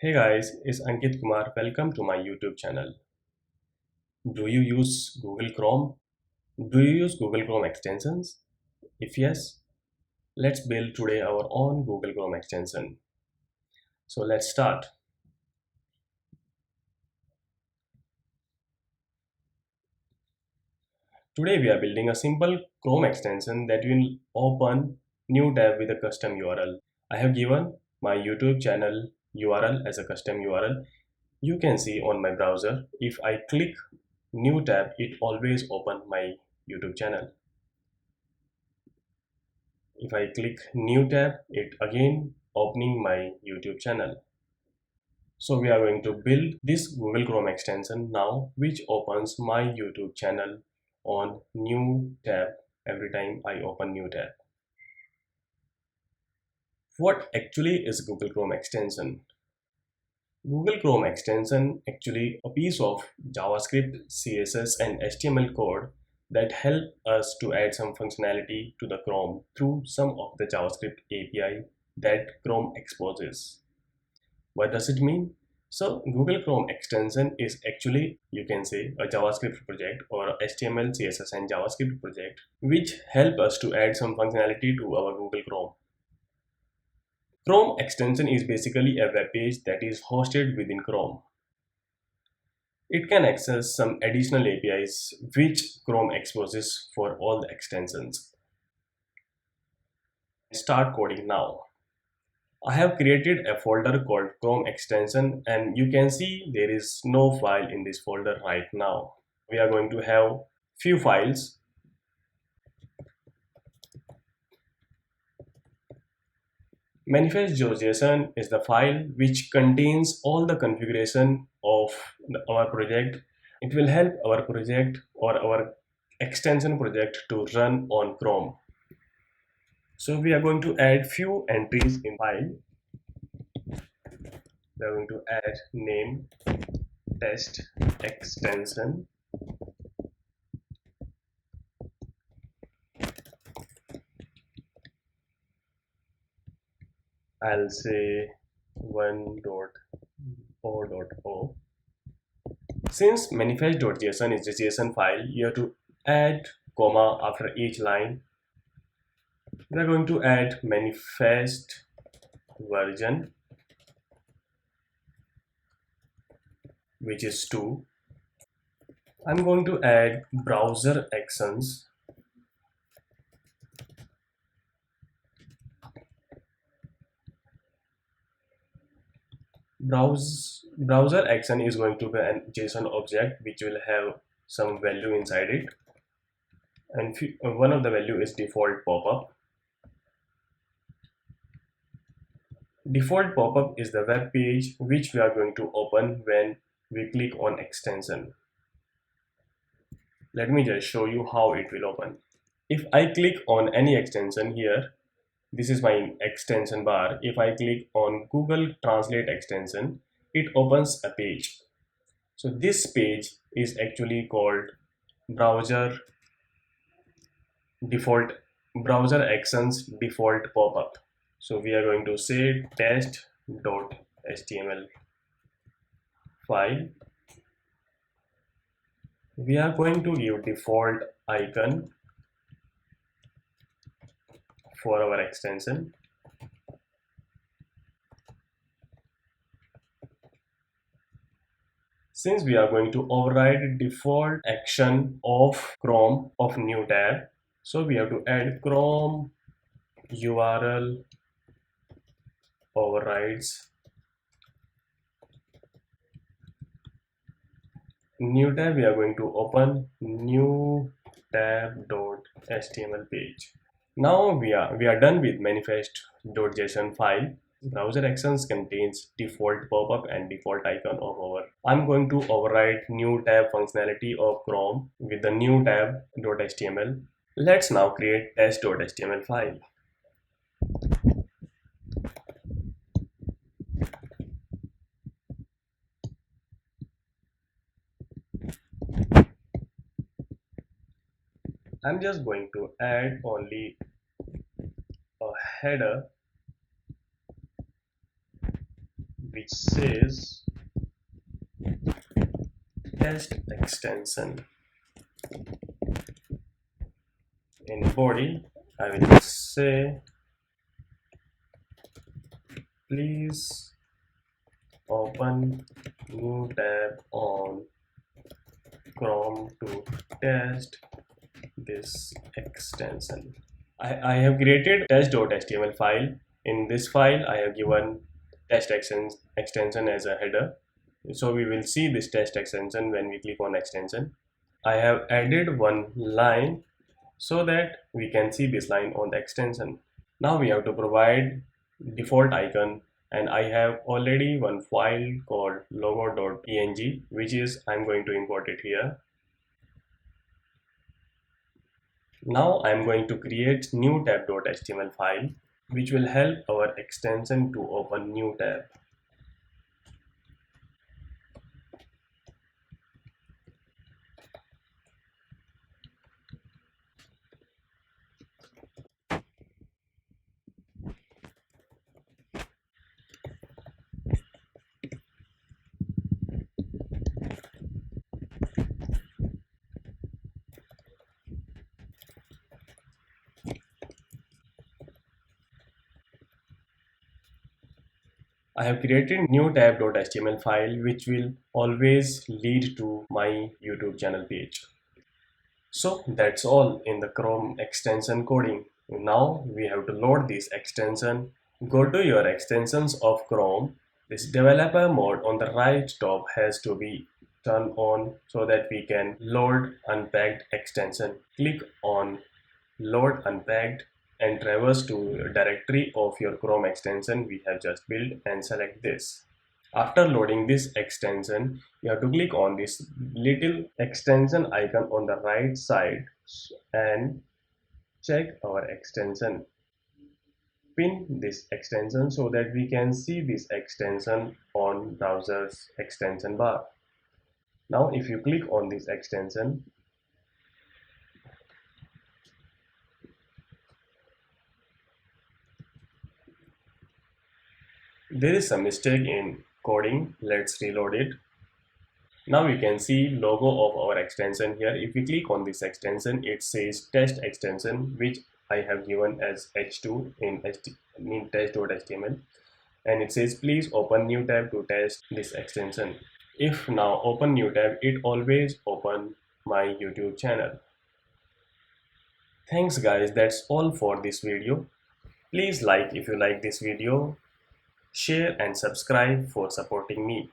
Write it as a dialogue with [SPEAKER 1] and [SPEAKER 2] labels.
[SPEAKER 1] Hey guys, it's Ankit Kumar. Welcome to my YouTube channel. Do you use Google Chrome? Do you use Google Chrome extensions? If yes, let's build today our own Google Chrome extension. So let's start. Today we are building a simple Chrome extension that will open new tab with a custom URL. I have given my YouTube channel URL as a custom URL. You can see on my browser, if I click new tab, it always open my YouTube channel. If I click new tab, it again opening my YouTube channel. So we are going to build this Google Chrome extension now, which opens my YouTube channel on new tab every time I open new tab. What actually is Google Chrome extension? Google Chrome extension actually a piece of JavaScript, CSS and HTML code that help us to add some functionality to the Chrome through some of the JavaScript API that Chrome exposes. What does it mean? So Google Chrome extension is actually, you can say, a JavaScript project or a HTML, CSS and JavaScript project which help us to add some functionality to our Google Chrome. Chrome extension is basically a web page that is hosted within Chrome. It can access some additional APIs which Chrome exposes for all the extensions. Start coding now. I have created a folder called Chrome extension and you can see there is no file in this folder right now. We are going to have few files. Manifest.json is the file which contains all the configuration of our project. It will help our project or our extension project to run on Chrome. So we are going to add few entries in file. We are going to add name, test, extension, I'll say 1.o.o. Since manifest.json is a JSON file, you have to add comma after each line. We are going to add manifest version, which is 2. I'm going to add browser actions. Browser action is going to be a JSON object which will have some value inside it, and one of the value is default pop-up. Default pop-up is the web page which we are going to open when we click on extension. Let me just show you how it will open. If I click on any extension here, this is my extension bar. If I click on Google Translate extension, it opens a page. So this page is actually called browser actions default pop-up. So we are going to say test.html file. We are going to give default icon for our extension. Since we are going to override default action of Chrome of new tab, so we have to add Chrome URL overrides new tab. We are going to open new tab.html page. Now we are done with manifest.json file. Browser actions contains default pop-up and default icon of our. I'm going to override new tab functionality of Chrome with the new tab.html. Let's now create test.html file. I'm just going to add only a header which says test extension. In body, I will just say please open new tab on Chrome to test this extension. I have created test.html file. In this file, I have given test extension as a header. So we will see this test extension when we click on extension. I have added one line so that we can see this line on the extension. Now we have to provide default icon, and I have already one file called logo.png, which is I'm going to import it here. Now I'm going to create new tab.html file, which will help our extension to open new tab. I have created new tab.html file which will always lead to my YouTube channel page. So that's all in the Chrome extension coding. Now we have to load this extension. Go to your extensions of Chrome. This developer mode on the right top has to be turned on so that we can load unpacked extension. Click on load unpacked and traverse to directory of your Chrome extension we have just built and select this. After loading this extension, you have to click on this little extension icon on the right side and check our extension. Pin this extension so that we can see this extension on browser's extension bar. Now if you click on this extension, there is some mistake in coding. Let's reload it. Now you can see logo of our extension here. If we click on this extension, it says test extension, which I have given as h2 in test.html, and it says please open new tab to test this extension. If now open new tab, it always open my YouTube channel. Thanks guys, that's all for this video. Please like if you like this video, share and subscribe for supporting me.